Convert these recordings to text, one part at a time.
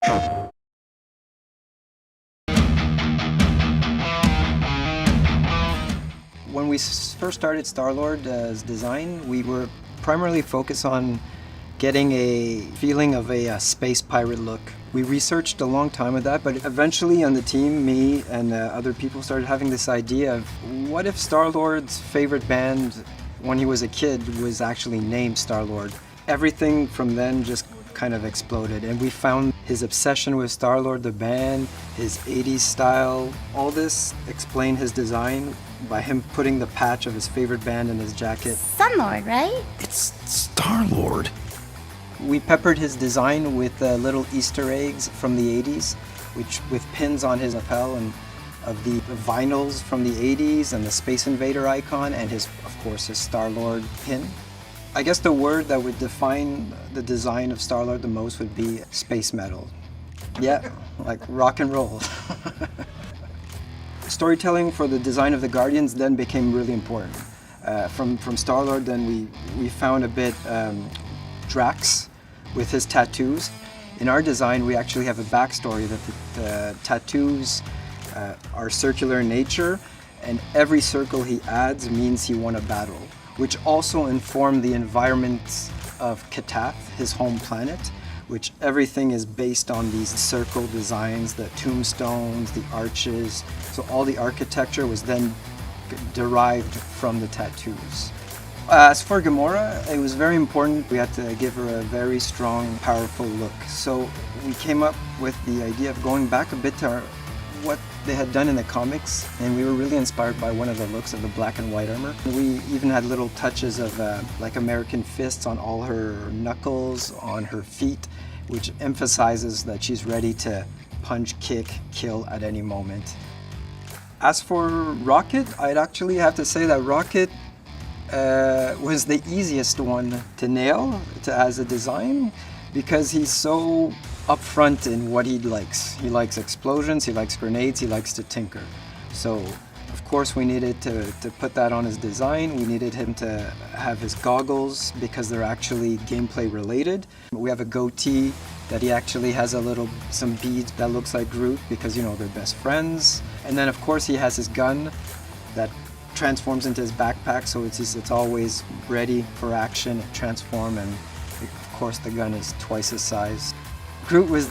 When we first started Star-Lord's design, we were primarily focused on getting a feeling of a space pirate look. We researched a long time with that, but eventually on the team, me and other people started having this idea of what if Star-Lord's favorite band when he was a kid was actually named Star-Lord. Everything from then just kind of exploded, and we found his obsession with Star-Lord the band, his 80s style. All this explained his design by him putting the patch of his favorite band in his jacket. Sunlord, right? It's Star-Lord. We peppered his design with little Easter eggs from the 80s, which with pins on his lapel and of the vinyls from the 80s and the Space Invader icon and of course, his Star-Lord pin. I guess the word that would define the design of Star-Lord the most would be space metal. Yeah, like rock and roll. Storytelling for the design of the Guardians then became really important. From Star-Lord, then we found a bit Drax with his tattoos. In our design, we actually have a backstory that the tattoos are circular in nature, and every circle he adds means he won a battle, which also informed the environment of Katath, his home planet, which everything is based on these circle designs, the tombstones, the arches. So all the architecture was then derived from the tattoos. As for Gamora, it was very important. We had to give her a very strong, powerful look. So we came up with the idea of going back a bit to what they had done in the comics, and we were really inspired by one of the looks of the black and white armor. We even had little touches of like American fists on all her knuckles, on her feet, which emphasizes that she's ready to punch, kick, kill at any moment. As for Rocket, I'd actually have to say that Rocket was the easiest one to nail as a design, because he's so upfront in what he likes. He likes explosions, he likes grenades, he likes to tinker. So of course we needed to put that on his design. We needed him to have his goggles because they're actually gameplay related. We have a goatee that he actually has some beads that looks like Groot because, you know, they're best friends. And then of course he has his gun that transforms into his backpack, so it's always ready for action, transform, and of course the gun is twice his size. Groot was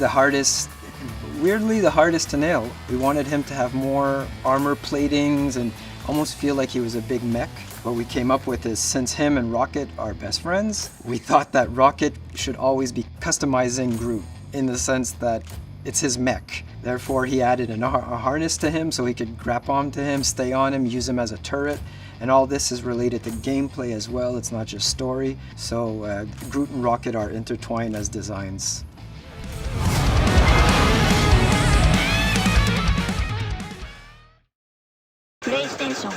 weirdly the hardest to nail. We wanted him to have more armor platings and almost feel like he was a big mech. What we came up with is, since him and Rocket are best friends, we thought that Rocket should always be customizing Groot in the sense that it's his mech. Therefore, he added a harness to him so he could grab onto him, stay on him, use him as a turret. And all this is related to gameplay as well. It's not just story. So Groot and Rocket are intertwined as designs. PlayStation